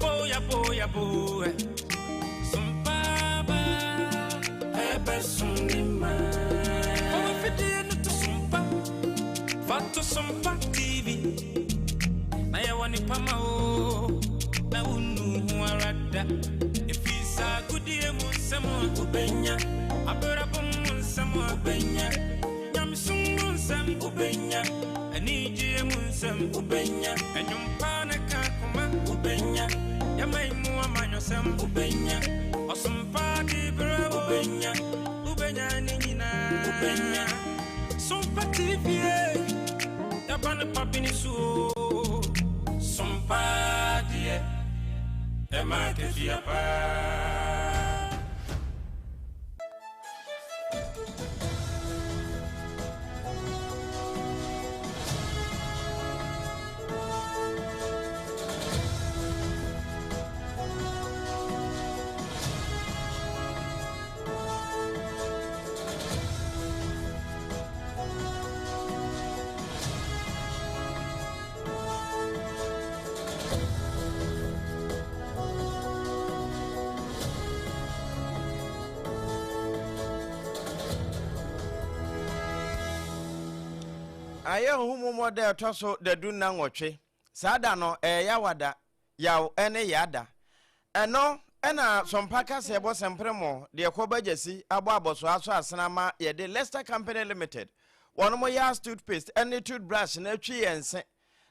yabo. Sompa ba ebe sundima. Oh fiti no to sompa. Fato sompa TV. Na ya wani pama o. Na unu huarada. Ifisa kudie munsemo ubenya. Aberabo munsemo ubenya. Nyamsungu nsem ubenya. Aniji munsem ubenya. Enyumpana kakuma ubenya. Yamaimu amanyosem ubenya. Osumpa dibra ubenya. Ubenya nina ubenya. Sumpa TV Yabana papini su Sumpa die Ema kefiapa. Aye humu model toso de dunna nwotwe sada no yawada yaw ene yada eno ena sompaka sebo sempremo de ekobagesi abo aboso aso asenama ye de Leicester Company Limited wono mo ya toothpaste ene toothbrush na twi yense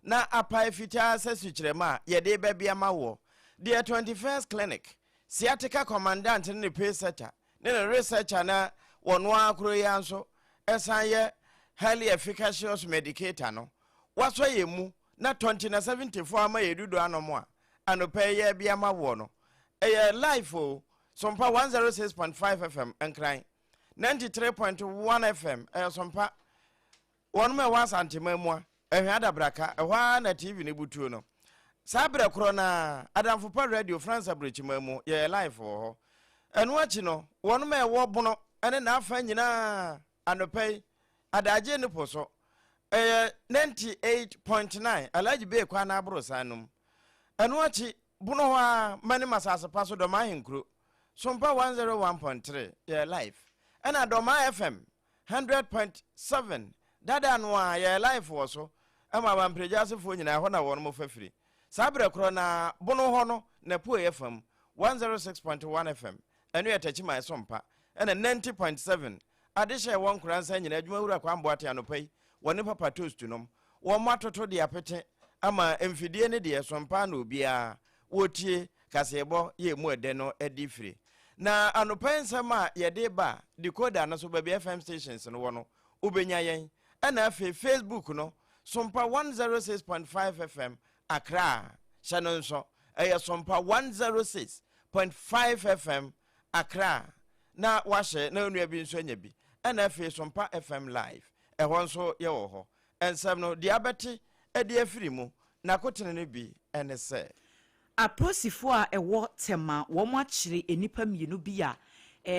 na apa fitia sasuchirema ye de babia mawo de 21st clinic sciatica commandant ne peseta ne researcher na wono akro yanso esan highly efficacious medicator no waso yemu na 2074 ama yedudo anomo a anope ye bia mawo no life o sompa 106.5 FM enkran 93.1 FM sompa wonu me wasantima mu a ehwada braka ehwa na TV ne butuo no sabre kro na adamfo pa radio France abrechima mu ye life ho eno achi no wonu me wo bono ene na afa nyina anope adaje ne poso 98.9 alaji be kwa na abro sanum eno achi buno wa mani masasa paso do mahinkro sompa 101.3 ye live ena do ma FM 100.7 dada anwa ye live wo so ama ba mprejase fo nyina ho na wo no mo fafiri sabre kro na buno ho no na po FM 106.1 FM eno ye tachi mai sompa ena 90.7 adisha won kuransa nyina adwuma wura kwa mboate anopai woni papa toast nom wo matoto de apete ama emfidie ne de sompa na obia wotie kasebo ye mu ede no edifri na anopai nsama ye de ba decoder na so ba FM stations no wono ubenya yen ana fe Facebook no sompa 106.5 FM Accra shanonso sompa 106.5 FM Accra na washe na onua bi nso anya bi ana fe sompa FM live ehon so ye wo ho ensem no diabeti edi afiri mu na kotene ne bi ene se aposifo a ewo tema wo mo akire enipa mienu bi a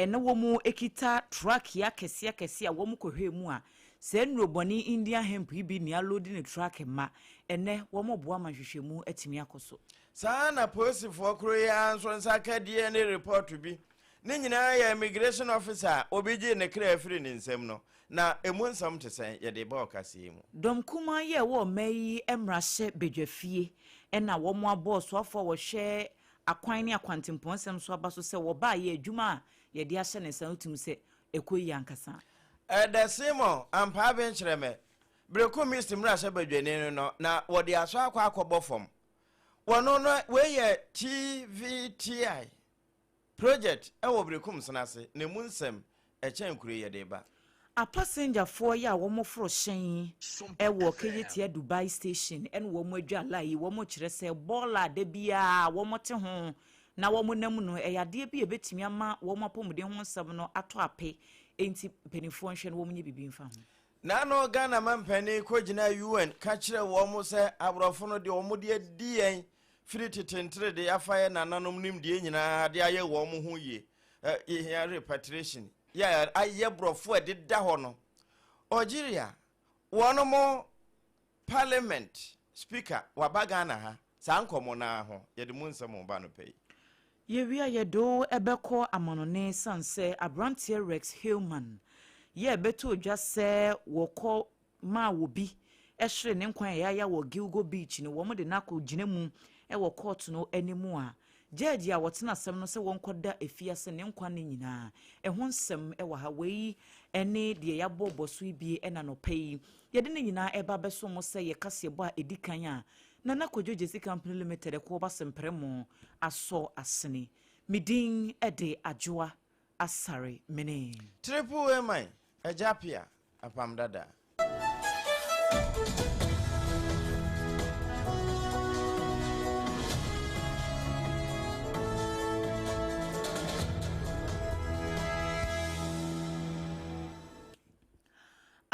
na wo mu ekita truck ya kese a wo mu kohwe mu a se nroboni India hemp bi ni alodi ne truck ma ene wo mo boa mahwehwemu atimi akoso sana aposifo kro ya nso nsaka die ne report bi ne nyina ya immigration officer obiji ne kra afiri ne nsem no na emu nsam tesen ye de ba okase mu dom kuma ye wo mai emrahye bedwafie ena wo mo aboso afo wo hwe akwan ne akwantemponsem so abaso se wo ba ye adwuma ye de ahye ne san utum se ekoyi ankasa the simo ampa ben kyereme breku mr mrahye bedwane no na wo de aso akwa akobofom wono no we ye TVTI project ewo brekum senase ne munsem echen kure ye de ba a passenger for ya wo mo fro hyen ewo keyetia Dubai station en wo mo adwa lai wo mo kire se bola de bia wo mo te ho na wo mo nam no eyade bi ebetimi ama wo mo pomode ho nsem no ato ape enti penifo nhwe wo mo nye bibi mfa ho na no Ghana mampani ko gina UN ka kire wo mo se abrofo no de wo mo de dien free tentre de afaye nananom nim de nyina de aye wo mo ho ye here repatriation ya aye brofo de da ho no Algeria wono mo parliament speaker wabaga na ha saa nkomo na ho ye de mu nsem ba no pay ye wi aye do ebekọ amanone sanse abrantie Rex Hillman ye beto odwa se wokọ ma wobi ehre ne nkwan ya wo Gilgo Beach ni wo mo de nako gine mu e wo court no animu a judge a wotena asem no se won koda efiase ne nkwan ne nyina ho nsem e wa ha wei ene de ya boboso ibie ena no pay ye de ne nyina e ba beso mo se ye kase bo a edikan a na nakojo Jesse Company Limited ko ba sempremo aso asene midin ede adwoa asare mene triple am ejapia apam dada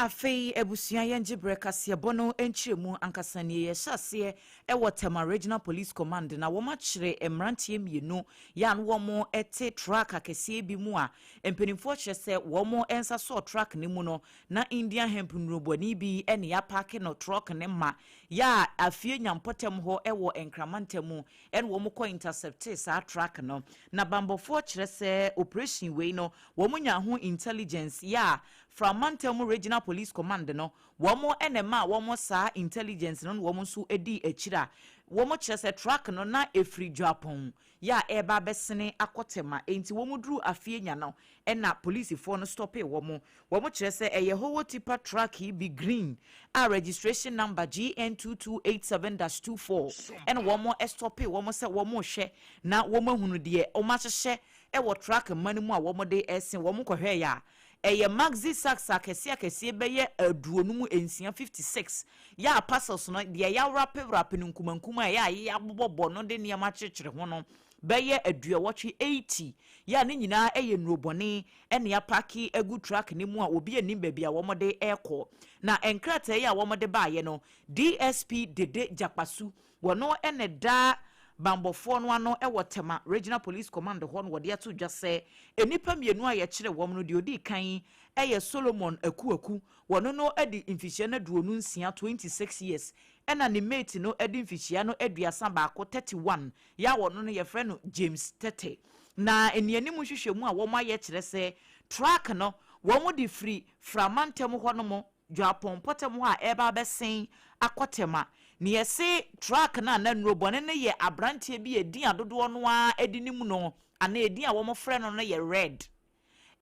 afei ebusuan yenje brekase bono enchiremu ankasane ye hyase e Wotema Regional Police Command na wo machire emrantie mienu ya no wo ete truck akese bi mu a empenimfo hyese wo mo ensa so truck ne mu no na Indian hemp nroboni bi ene ya park no truck ne ma ya afie nyampotem ho e wo enkramantem ene wo mo ko intercept sa truck no na bambofo kyerese operation we no wo mo nya ho intelligence ya from Mantem Regional Police Command no womo enema womo sa intelligence no womo so edi akira womo kyerese truck no na efri Japan ya eba besene akotema enti womo duru afie nya no ena police for no stop e womo kyerese eye howo tipa truck bi green a registration number GN2287-24 en womo stop e womo se womo hwe na womo hunu de o ma hyehye e wo truck manimu a womo de esen womo kohwe ya eye maxi sax akese beye aduonum ensia 56 ya parcels no de ya wrap nkumankuma ya bobo no de niam akyekyere ho no beye aduowotwe 80 ya ne nyina eye nrobone ene ya paki egu truck ni mu a obi anim bebia womode eko na enkrata ya womode baaye no DSP Dede Jakpasu wono ene da bambofo no ano e Wotema Regional Police Command ho no wode ato dwase enipa mienu a ye kire wom no de odi kan eye Solomon Akuaku wono no edi mfihye na duonu nsia 26 years ena ne mate no edi mfihye no aduasa baako 31 ya wono no ye frɛ no James Tete na eniani mu hwehwemu a wom aye kire se truck no wom de free framantem ho no mo Japan potem ho a eba besen akotema ni yesi truck na nrobone ne ye abrantie bi edi adodo no a edinimu no ana edi a wo mo frɛ no no ye red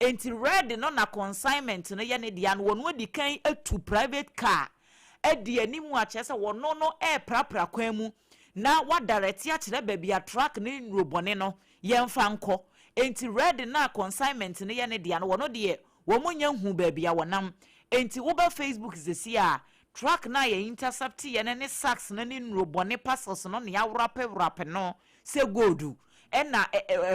enti red no na consignment no ye ne dia no wono adi kan atu private car edi animu a kyese wono no prapra kwan mu na wa direct ya kyerɛ baabi a truck ne nrobone no ye mfa nkɔ enti red na consignment no ye ne dia no wono de wo mo nya hu baabi a wonam enti wo ba Facebook zesi a truck na ye intercept ye ne sax na ne nrobone parcels no ne ya wrap no se godu ena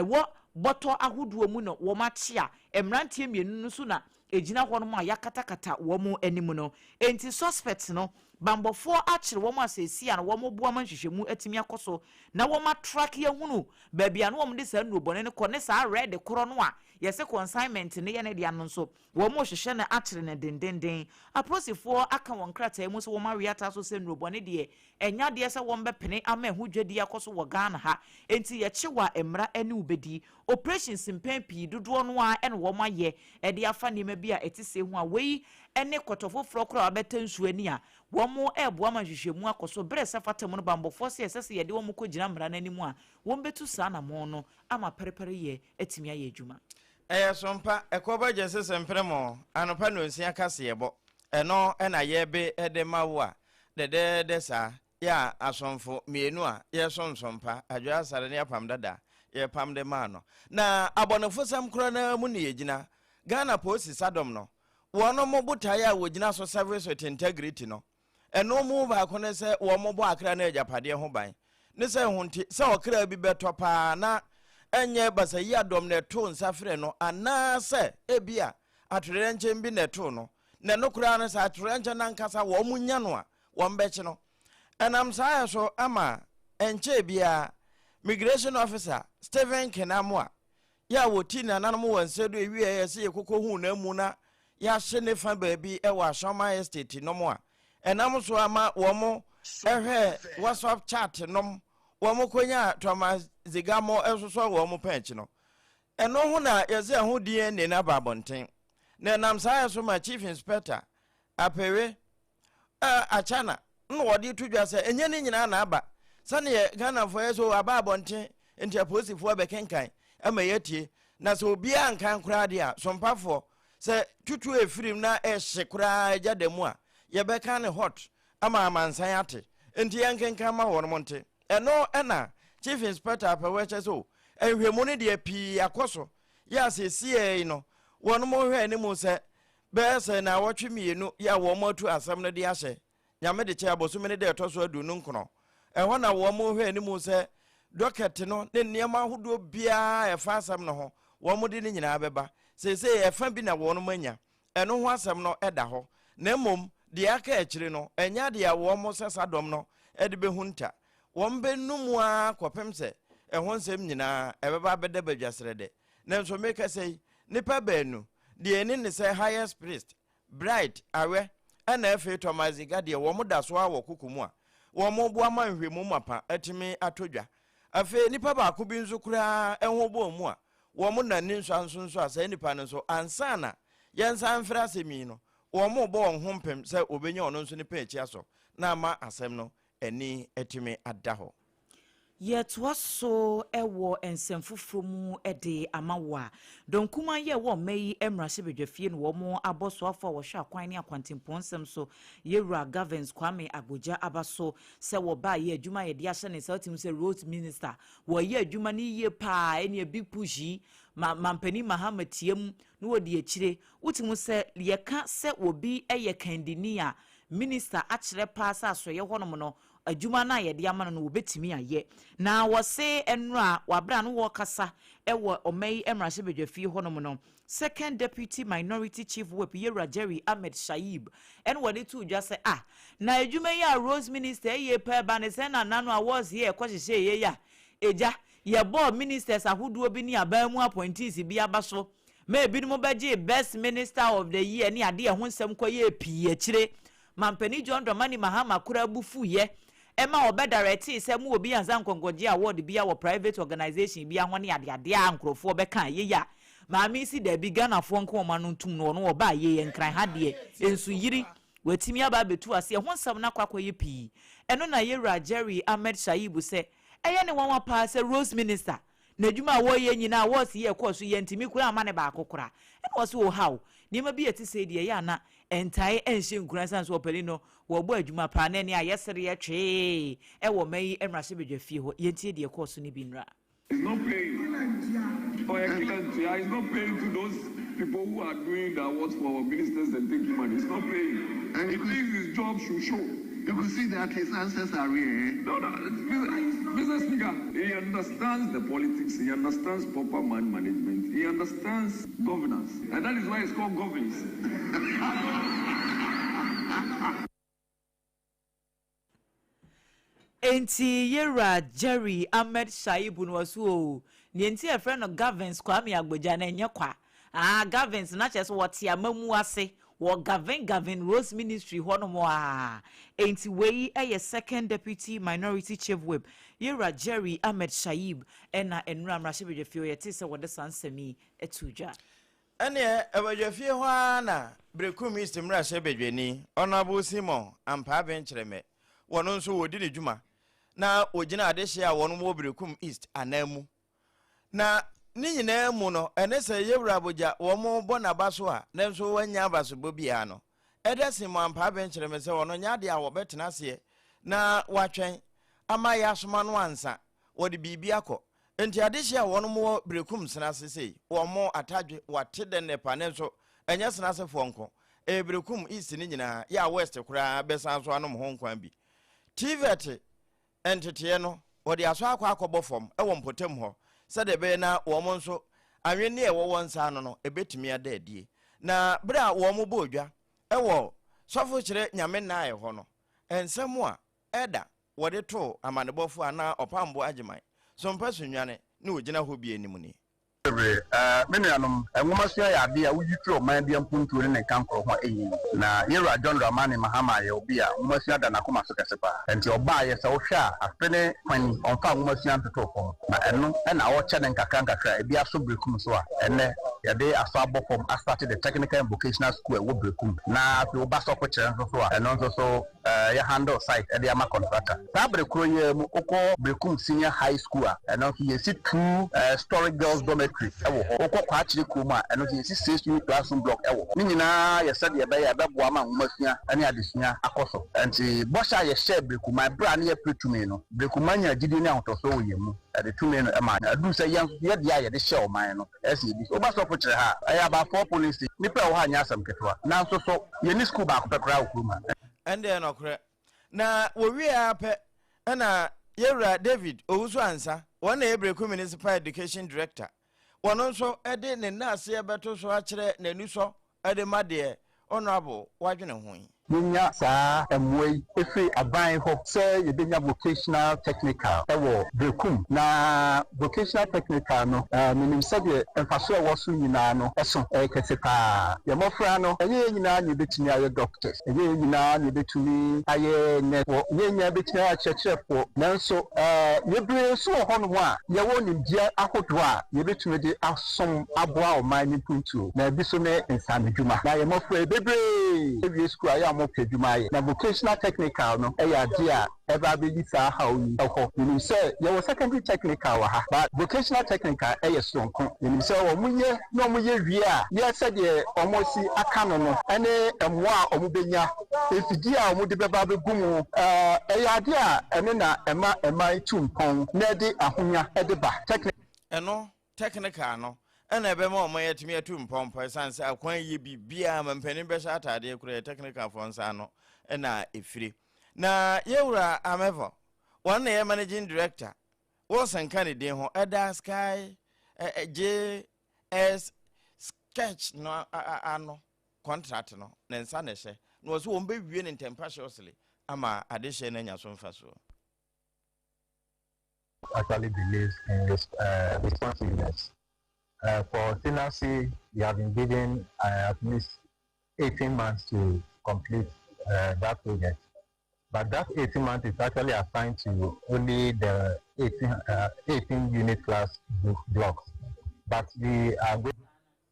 wo boto ahoduo mu no wo machia emrantie mienu no so na ejina ho no ma yakatakata wo mu animu no enti suspects no bambofo akire wo mu asesi a no wo mu boa manhwehwemu atimi akoso na wo ma track ye hunu baabi a no wo mu de sa nrobone ne ko ne sa red koro no a yese consignment ne ye ne dia no so wo mu hwehwe na akire ne dendenden aposifo aka won krata mu so wo ma wiata so se nrobone de enya de se wo mbepene ama hu dwadi akoso wo Ghana ha enti ye chiwa emra ene ubedi operation simpen pi dodo no a ene wo ma ye e de afa nema bi a etise hu a wei ene kotofo frokro abetansu ani a wo mo eboa ma hwehwemu akoso bre se fatem no bambofo se ye de wo mo ko gina mra nanimu a wo mbetu sa na mo no ama perepere ye etimi aye adwuma Sompa ekoba Jesse sempremo anopa no nsia kase yebo eno ena yebe edema wo a de sa ya asomfo mienu a ye sompa adwa asare ne apam dada ye pam de ma no na abonofo sam kro na mu ne yegina Ghana Post Sadom no wono mo buta ya wogina so service with integrity no eno mu ba ko ne se wo mo bo akra na ejapade ho ban ne se hunti se okra bi beto pa na enye basa yi adom ne to nsafre no anase ebia atorenche bi ne to no ne no kura na sa atorenche na nkasa wo munya no a wo mbechi no enam sa so ama enche bia migration officer Stephen Kenamwa ya woti na nanom wansedo ewie yese yekoko hu na mu na ya hye ne fa baabi e wa Shoma Estate no mo a enam so ama wo mo ehwe WhatsApp chat nom wɔn konya Thomas Zigamo ɛsoso wɔn pɛnkye no ɛno ho na yɛsɛ ho DNA na babɔnten na nam saa so ma Chief Inspector Apewe achana no wɔde to dwa sɛ enye ne nyina na aba sane Ghana for so aba abɔnten nti aposifoɔ bɛkenkan ama yɛtie na sɛ obia nkan koraa de a sompafo sɛ tutu efirim na ɛhye koraa agya da mu a yɛbɛka ne hot ama amansan ate nti yɛnkenkan ma wɔn monte ɛno ɛna Chief Inspector Apewe kyɛ so ehwemu ne de pii akɔso yɛ asɛsie no wɔn mo hwɛ ne mu sɛ bɛsɛ na wɔtwe mienu ya wɔn mo atu asɛm no de ahyɛ nyame de kyɛ abosom ne de ɛtɔ so adu no nkono ɛhɔ na wɔn mo hwɛ ne mu sɛ docket no ne nneɛma ahodoɔ biara ɛfa asɛm no ho wɔn mo de ne nyinaa bɛba sɛsɛ ɛfa bi na wɔn mo anya ɛno ho asɛm no ɛda hɔ na mmom de aka akyire no ɛnya de a wɔn mo sɛ sadɔm no ɛde bɛhu nta wɔn bɛnum a kɔpem sɛ ɛho nsɛm nyinaa ɛbɛba bɛda badwasrɛde na nso meka sɛ nipa baanu deɛ ne ne sɛ highest priest bright awe ɛna afei Thomas Zigade wɔn da so a wɔ kukumu a wɔn boa ma nhwemu mapa atimi atodwa afei nipa baako bi nso kura ɛho bɔ mu a wɔn na ne nso a sɛ nipa no nso ansana yɛnsa mfra asɛmi no wɔn bɔ wɔn ho mpem sɛ obenya ɔno nso nipa akyi aso na ama asɛm no ani atimi ada hɔ yɛtoa so ɛwɔ nsɛmfoforo mu ɛde amawa donkuma yɛ wɔ mɛyi emrahye bedwafie no wɔn abɔsoafo a wɔhwɛ akwan ne akwantempɔn nsɛm so yɛwura Gavins Kwame Agboja abaso sɛ wɔba yɛ adwuma yɛde ahyɛ ne sɛ otim sɛ road minister wɔyɛ adwuma ne yie paa ɛne big push mampani Mahama tiam no wɔde akyire wotim sɛ yɛka sɛ obi ɛyɛ kandini a minister akyerɛ paa sɛ asoyɛ hɔnom no adwuma na yɛde ama no wobetimi ayɛ na wɔse enra wabra no wɔkasa ɛwɔ ɔmɛyi emrahye bedwafie hɔnom no second deputy minority chief whip Yera Jerry Ahmed Shaib ɛn wɔde to dwa sɛ na adwuma yi a Rose minister ɛyɛ pɛ ba ne sɛ na nano awards yɛ ɛkɔhyehyɛ yɛ ya eja yɛbɔ ministers ahodoɔ bi ne aban mu appointees bi aba so maybe no bɛgye best minister of the year ne ade ɛho nsɛm kɔ yɛ pii akyire mampani John Dramani Mahama kura bufu yɛ Emma obe directi se mu obi anza nkongoje award bia wo private organization bia ho ne ade ade a nkrofo beka ye ya maami si da bi Ghana fo nko ma no ntum no no oba ye nkran ha de ensu yiri watimi aba betu ase ho nsam na kwakwa ye pii eno na Yera Jerry Ahmed Shaibu se eye ne wanwa pa se Rose minister na dwuma wo ye nyina wo se ye koso ye ntimi kura ama ne ba akokora eno wo se wo hawo nima bi eti se de ye ana entai enhye nkura san so opeli no wo bo adwuma pa na ne ayesere ye twe e wo mai emrahye bedwafie ho ye ntie de koso ne bi nra. It's not paying. Oh, excellent. Yeah, it's not paying to those people who are doing the awards for our ministers and taking money. It's not paying. And he thinks his job should show. You could see that his answers are real. No, business speaker. He understands the politics. He understands proper man management. He understands governance. And that is why it's called governance. Enti Yera Jerry Ahmed Shaibu no wasu ni enti e friend of Gavins Kwame Agboja na enye kwa Gavins na chese wote amamu ase wo Gavin Rose Ministry hono mo enti wei eye second deputy minority chief whip Yera Jerry Ahmed Shaib ena enra mrahye bedwafie yete se wode sansemi etuja ene ebedwafie ho na brekum east mrahye bedwani honorable Simon ampa benkyereme wono nso wodi ne dwuma na ogina adehye a wono mo brekum east anamu na ni nyina mu no ene se Yewura Aboja wo mo bona baso a na nso wanya baso bobia no edesi mo ampa benkyereme se wono nya de a wo betena se na watwen ama ya soma no ansa wode bibia kɔ enti adehye a wono mo brekum sena sesei wo mo atadwe wate de ne pa ne nso enya sena se fonko brekum east ni nyina ya west kura besan so anom ho nkwan bi TVT entity no wode aso akɔ bofom ɛwɔ mpotem ho sɛde be na wo mo nso anwene e wo wonsa no ebetimi ada adie na bra wo mo bodwa ɛwɔ sɔfo kyerɛ nyame na aye ho no ensɛm a ɛda wode to amanebɔfo ana ɔpambo agyeman so mpa sunwane ne ogina ho bi anim ni bebre menuanom enwomasua ya ade a wuyi tro man bia mpuntu ne kankro ho eyi na yera John Dramani Mahama ye obi a nwomasua da nakoma so kesepa enti oba ye se wo hwa afene kwani onfa nwomasua ntoto fom na eno na wo che ne nkakra ebi aso brekum so a ene yade aso abofom I started the technical and vocational school wo brekum na afi oba so ko kire nso so a eno nso so ya handle site e dey ama contractor ta brekuro ye mu okọ brekum senior high school a eno ye si two story girls dormitory ewo okọ kwa akire kuma eno ye si 6 classroom block ewo ni nyina ye said ye be ya be boa ma nwomasua ene adesua akoso enti bosha ye share brekuma bra na ye pretumi no brekuma nya gidi ni ahotoso wo ye mu the two men ma adu say ye dia ye de share o man no esi bi oba so ko kire ha aya ba for police nipa wo ha nya asam ketwa na nso so ye ni school ba ko pekra wo kuma ende no kre na wo wi ape na yewra David owusu ansa wona ebreku municipal education director wono nso ede ne nase ebeto so akire nanu so ede made honorable wadwene ho Ninya sa emwe efi aban ho se yebenya vocational technical ewo brekum na vocational technical no minim se de emfaso ewo so nyina no eso kesepa ye mofra no enye nyina nye betumi aye doctors enye nyina nye betumi aye network nyenya betumi aye chefo nanso yebre so ho no a ye wo nimdia ahodo a ye betumi de asom aboa o man ni puntu na bi so ne nsamedwuma na ye mofra bebre ewie school aye na vocational technical no eya dia eba be yisa how ni ho you say your secondary technical wa ha but vocational technical eya sonko you say o munye no munye wie a ye said ye omosi aka no no ene emwa omubenya efidi a omude beba be gumu eya dia ene na ema tumpon na de ahonya ede ba technical no ena ebe ma omo yetimi atumpompo sanse akwan ye bibia mampani be sha atade kura technical fonsa no ena efiri na yewura amevo one ye managing director wo sanka ne den ho eda sky JS sketch no ano contract no na nsa na hye no so wo be wie ne tempaciously ama adehye na nya so mfa so actually believes in this responsiveness. For tenancy, you have been given at least 18 months to complete that project. But that 18 months is actually assigned to only the 18 unit class blocks. But we are going.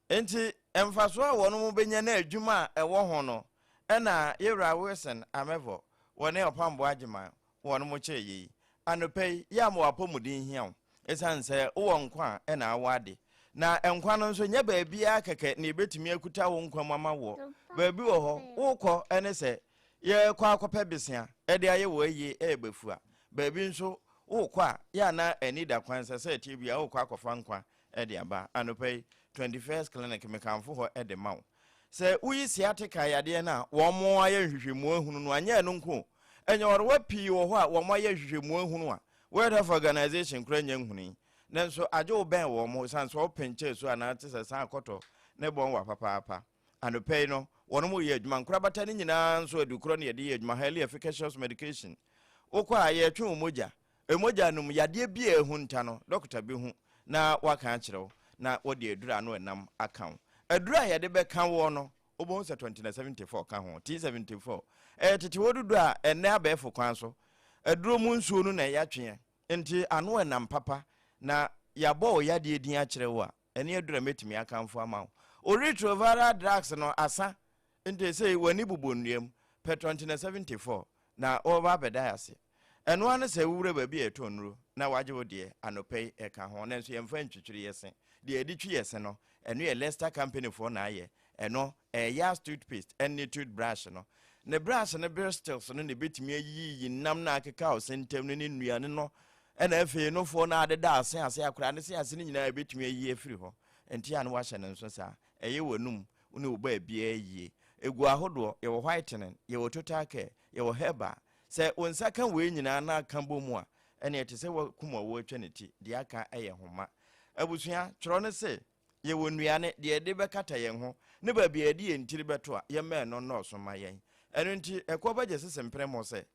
Enti emfaso a wono mu benya na adwuma ewo ho no ena yewra Wilson amevo wone opambo agema wono mu cheyi anopei ya mo apomudin hiam esanse wo nkwa ena awade na enkwa no nso nya baabi akeke na ebetumi akuta wo nkwa mama wo baabi wo ho wokọ ene se ye kwa akopa besia ede aye wo ayi ebefua baabi nso wokọ a ya na anida kwanse se tibia wokọ akofa nkwa ede aba anopei 21st clinic mekanfo ho ede mawo se uyi siatika yade na wo mo aye hwehwemu ahunu no anya no nko enye orwa pi wo ho a wo mo aye hwehwemu ahunu a World Health Organization kura nya nhuni nanso aje oben wo mo sanso openche so anate sesa akoto ne bon wa papa anopei no wono mo ye adwuma nkura bata ni nyina nso adukuro ne ye adwuma highly efficacious medication okwa ye twe moja emoja num yade bi ehu nta no doctor bi hu na waka akire na wode edura no enam account edura yade be kan wo no obo se 2074 ka ho T74 tete wodudu a enne abefo kwan so eduro mu nsuo no na yatwe enti ano enam papa na yabo yade edin akire wo a ene edura metimi akanfo ama o retroviral drugs no asa enti say wani bubonuam pe 2074 na over bedayase eno ane se wure ba bi etonro na waje wode anopei eka ho na nso yemfa ntwitwiri yese de editwi yese no eno ye Leicester company for na aye eno ya toothpaste and toothbrush no ne brush ne bristles no ne betimi ayi nam na akeka o sentem ne nuane no ena afi no fo na adeda ase akura ne se ase ne nyina betimi ayi afiri ho enti ane wa hye ne nso sa eye wanum une oba bia ayi egu ahodo ye wo whitening ye wo total care ye wo heba se onsa kan we nyina na kan bomu a ene ete se wo kuma wo atwa ne ti de aka eye homa abusua tworo ne se ye wo nuane de de bekata ye ho ne ba bia de ye ntiri beto a ye me no no so ma yen eno nti ekoba je sese mpremo se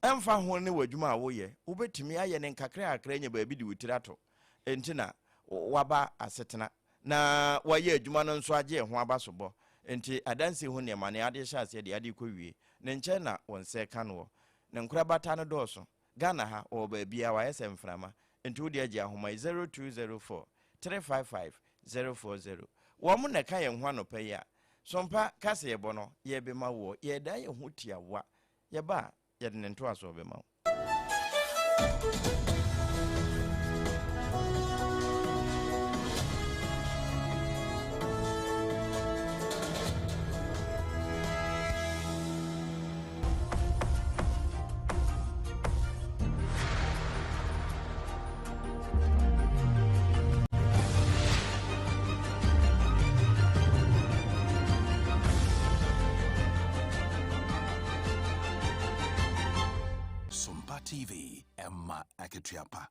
emfa ho ne wadwuma a wo ye wobetimi aye ne nkakra akra nya ba bi de wutirato enti na waba asetena na waye adwuma no nso agye ho aba so bo enti adansi ho ne mane ade hya ase de ade kɔwie ne nkyɛ na wonse ka no ne nkura bata no dɔso Ghana ha o ba bia wa yesem frama enti wo de agye ahoma 0204 355 040 wo mo ne ka ye ho anopa yi a sompa kase ye bono ye be ma wo ye da ye ho tia wa ye ba ye de nto aso be ma TV Emma Aketiapa.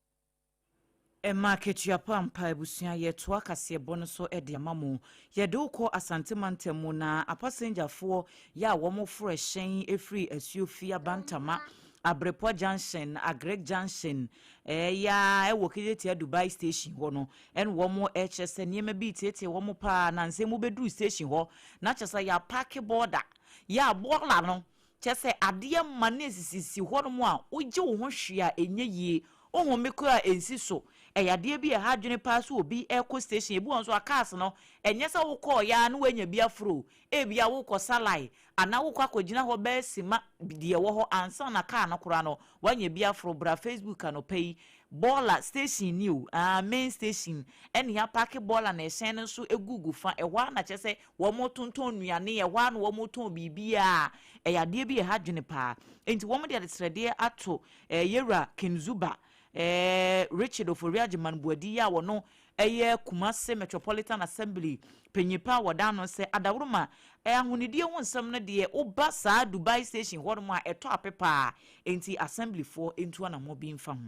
Emma Aketiapa mpa ebusia yeto akase bono so ede amamo yede ukọ asante mantemu na apasenjafo ya womo fro ehyen efri asuofia bantama Abrepo Junction, Agreg Junction, ya ewo kideti Dubai Station ho no en womo HS niema bi tete womo pa na nse mu bedu station ho na chesa ya park border ya bola no chese ade mane sisi ho no mu a oje wo ho hwea enye yie ohun meko a ensi so eyade bi ha dwene pa so obi eco station ebu onso akas no enye se wo call ya no wanya bi afro e bia wo ko salai ana wo kwa kogina ho be sima de wo ho ansa na car no kora no wanya bi afro bra Facebook ano pay bola station new main station eni ya park bola na ehyen no so egugu fa ehwa na chese wo mo tonton nuane ehwa no wo mo ton bibia eyade bi ha dwene pa enti wo mo de atrede ato yewra Kinzuba Richard Oforiaji Manbuadi ya wono eye Kumase Metropolitan Assembly penyipa wadano se adawruma ahunidie wonsam no de oba saa Dubai Station hormo a eto apepa enti assembly for entu na mo bi mfa ho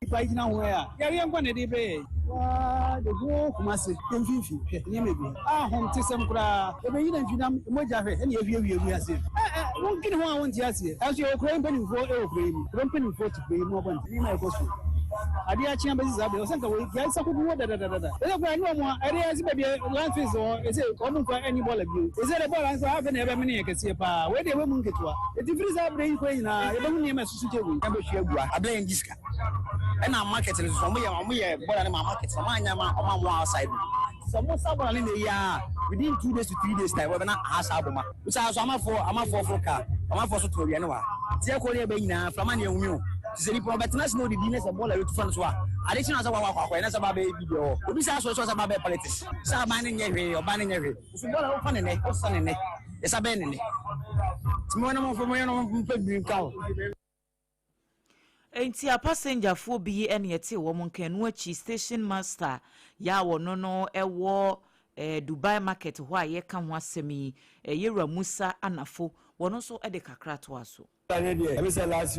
Ipai na ho ya yare ngwa ne de be wa de go Kumase mfifi ni mebi hom tesem kura ebe yi na mfina moja hwe ene ewie ase won kini ho a won ti ase aso e okran pani fo e okran mi ron pani fo ti pe mo ban ni na ko so ade a chia bezi zabe o sanka we ya sa ko wo da e ko ani mo ade ya zibe bi land face o e se ko mo kwa any ball bi e se le ball an so ha fe na ebe me ne kese pa we de we mu nketua e ti free za brain ko ina e be mu ne ma susu tewu e be hwe agua abla ngiska e na market le so mo ye ball na market so ma anya ma o ma mo outside so mo sa ball ni ya within 2 days to 3 days time we na asa aboma so amafo Africa amafo so to wi ne wa tie ko ne be nyina flama ne enwu se ni pro betna se no di business ball e to fan so a additional sa wa na sa ba be video obi sa so sa ba be politics sa ba ne nyehwe oba ne nyehwe so ball o fa ne ne o sa ne ne e sa be ne ne timo na mo fo mo no mpe bi nka enti a passenger fo bi ene yete wo mo nkanu achi station master ya wono no ewo Dubai market ho a ye ka ho asemi yewra Musa Anafo wono so ede kakra to aso I say last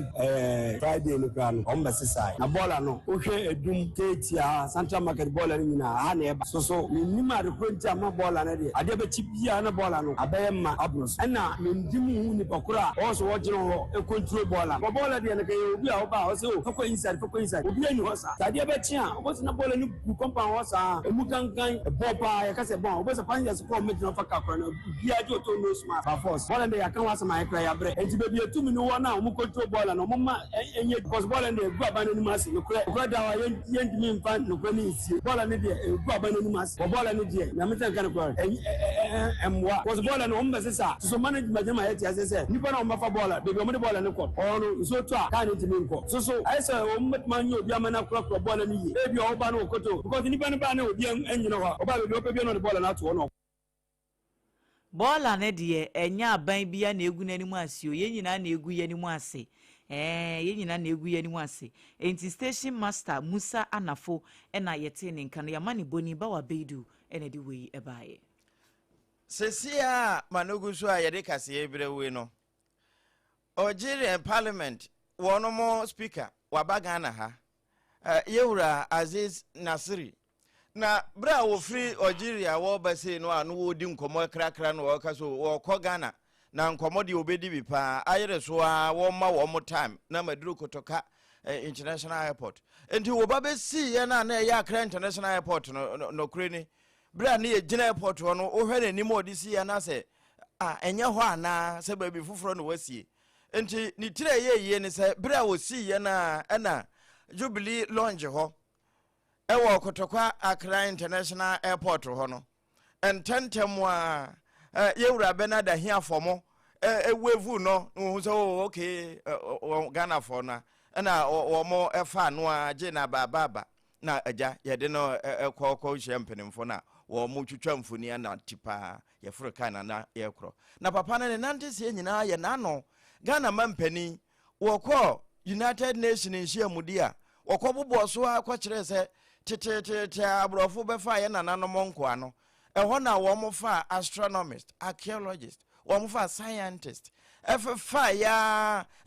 Friday no plan on the side. Na bola no. Okay, edum tetia Central Market bola ni na ha na eba. So ni ma recruit ama bola na de. Ade be chipia na bola no. Abayema abros. Na me ndimu ni pakura. Also wojino ho e control bola. Bo bola de na ke obi a oba o se o foko inside. Obi ani ho sa. Ade be chia. O se na bola ni bu compound ho sa. E mu kankan e bopa ya ka se bon. O be se panja support me no faka kora na bi ajo to no smart. By force. Bola de ya kan wasa ma e kra ya bre. Enti be bi etu no one now control ball and mama enye because ball and go abandon ni masi no kra da wa yen mi mfa no kra ni isi ball and dey go abandon ni masi ball and dey na metan kan ko emwa because ball and on besesa so management ma yeti asese ni pa na on fa ball be mo de ball and ko ono so to a kan ti mi ko so I say o man yo bi amana kra ball and yi e bi o ba no koto because ni pa na obi enyi no ho o ba be o pe bi no de ball na to no Bola ne de enya aban bia na egu nanimu ase o ye nyina na egu ye nimu ase ye nyina na egu ye nimu ase enti station master Musa Anafo na yete ne nkan ya mani boni ba wa beidu ene de wei ebaaye sesia manogu so a yede kase ebrewe no Algerian parliament wono mo speaker wabagana ha yewura Aziz Nasiri na bra wo free Algeria wo base no anu wo di nkomo krakra no wo kaso wo ko Ghana na nkomo de obedi bi pa ayere so a wo ma wo mo time na maduru kotoka international airport enti wo ba be si ye na ya Accra international airport no kreni bra na ye gina airport ho no wo hwe na nimo odi si ye na se enye ho ana se ba bi fufuro no wasie enti ni tire ye ni se bra wo si ye na Jubilee Lounge ho ewo kotokwa Accra International Airport ho no ententem a yewura benada hia fomo ewevu no hu so okay Ghana for na wo mo efa no a je na baba na aja yede no ekoko hempenimfo na wo mo twetwa mfoni na tipa ye Africa na ye kro na papa na ne nante se nyina ye na no Ghana mampani wo ko United Nations nhyiamudi wo ko bobo so akwa kire se tete abrofo befa ye nananom nko ano eho na wo mo fa astronomist archaeologist wo mo fa scientist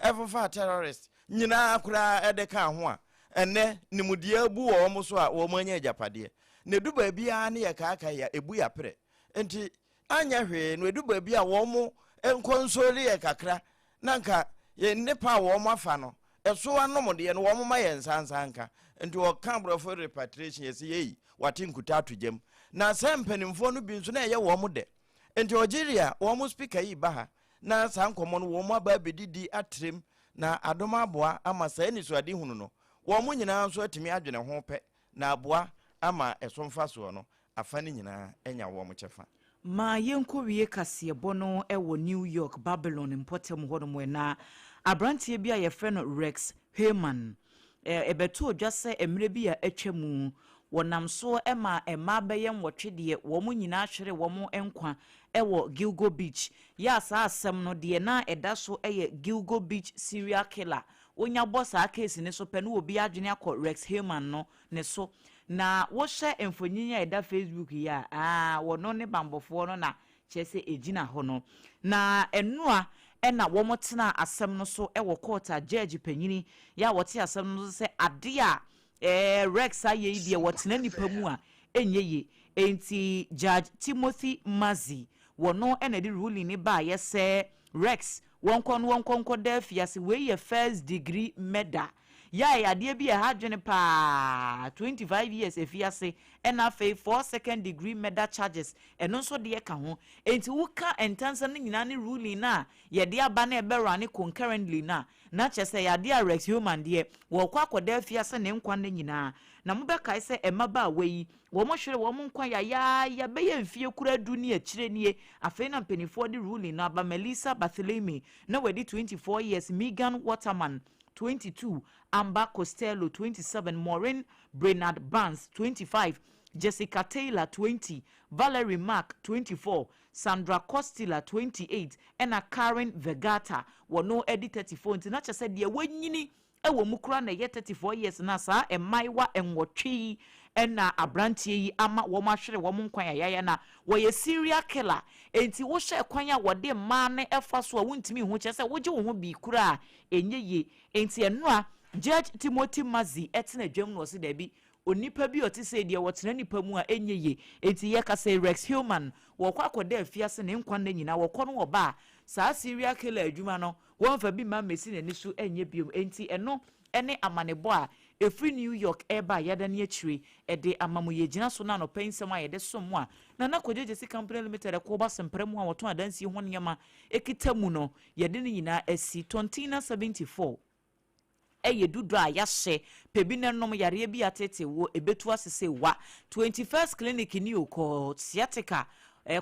efa terrorist nyina akura edeka ho a ene nimudie abu wo mo so a wo manya japade ne duba bia ne ye kaaka ya ebu ya pre enti anya hwe no eduba bia wo mo enkonsoli ye kakra nanka ye nepa wo mo afa no eso anomode no wo mo ma ye nsansanka enti wo kan brofo repatriation ye se yi wate nkuta atogem na sempanimfo no bi nso na ye wo mo de enti Algeria wo mo speaker yi baha na sankomo no wo mo aba bedidi atrem na adoma aboa ama sa ni so ade hunu no wo mo nyina nso atimi adwene ho pe na aboa ama esomfa so no afa ni nyina enya wo mo chefa ma yenkowie kasebo no ewo New York Babylon importem ho no mo na abrantie bi a ye frɛ no Rex Heyman ebetu odwase emre bi a atwamu wonam so ema beye nwotwe de wo mo nyina hwere wo mo enkwa ewo Gilgo Beach ya sa asem no de na eda so Gilgo Beach serial killer onya boss a case ne so pe no obi adwene akọ Rex Heyman no ne so na wo hye emfonyinya eda Facebook ya wono ne bambofo no na chese ejina ho no na enua ena wo mo tena asem no so ewo court a judge panyini ya wote asem no se ade a Rex aye die wotena nipa mu a enyeye enti Judge Timothy Mazi wono ena di ruling ni ba ye se Rex wonkon da fiase we ye first degree murder ya ade bi ha dwene pa 25 years efiase ena fe 4 second degree murder charges eno so de ka ho enti wuka entansa no nyina ne ruling na ye de aba na ebera ne concurrently na chese ya de Rex Heyman de wo kwa akoda fiase ne nkwa na nyina na mobeka ise emaba aweyi wo mo hwere wo mo nkwa ya be ye mfie kura du ne akire nie afi na mpenifo de ruling na ba Melissa Barthelemy na wedi 24 years Megan Waterman 22, Amber Costello 27, Maureen Bernard Barnes 25, Jessica Taylor 20, Valerie Mark 24, Sandra Costilla 28, and Karen Vegata wono edi 34 nti na chese de wanyini ewo mukura na ye 34 years na sa emaiwa enwotwe ena abrantie yi ama wo mahwere wo nkwan ya na wo ye serial killer enti wo hye kwan ya wo de ma ne efa so a wontimi hu chese wo je wo ho bi kura enye enti eno Judge Timothy Mazi etena dwam no se da bi onipa bi otise de wotena nipa mu a enye enti ye ka say Rex Heyman wo kwa akoda afiase ne nkwan na nyina wo kɔ no wo ba saa serial killer adwuma no won fa bi ma mesi na ni so enye biom enti eno ene amanebo a efri New York eba yada ne akire ede amamu yegina so na no pensem a yede somo a na Kojeje Company Limited ko ba sempremu a woto adansi ho nyama ekitamu no yede ne nyina asi Tontina 74 eye dudu a yahye pebi nanom yare bi atete wo ebetu asese wa 21st clinic ni okọ sciatica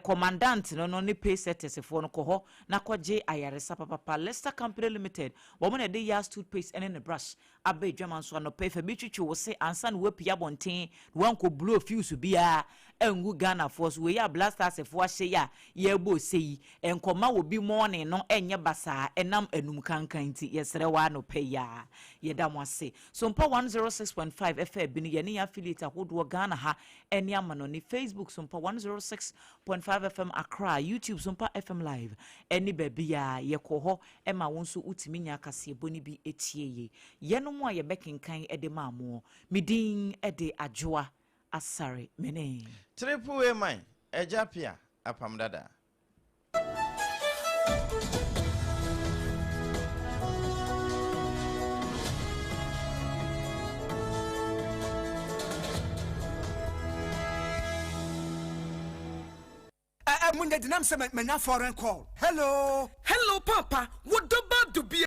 commandant no ne pay setters for no ko na kwaje ayaresa papa Leicester Company Limited wo mo na de yas toothpaste ene ne brush abe dwaman so no pay fa bi twitwi wo se ansa no wapia bonten wan ko blow fuse bia engu Ghana force we ya blasters fo ahye ya ye bo sei enkoma wo bi morning no enye basa enam enum kankan ti yesre wa no pay ya ye da mo ase Sompa 106.5 FM bi ne ye ne affiliate ahodo Ghana ha ene amano ni Facebook Sompa 106.5 FM Accra, YouTube Sompa FM Live ene baby ya ye ko ho ema wonso utimi nya kase boni bi etie ye no mo ye bekenkan ede maamo midin ede adwoa asare mene triple man ejapia APAM DADAA phone dey dinam say me na foreign call. Hello. Hello, Papa.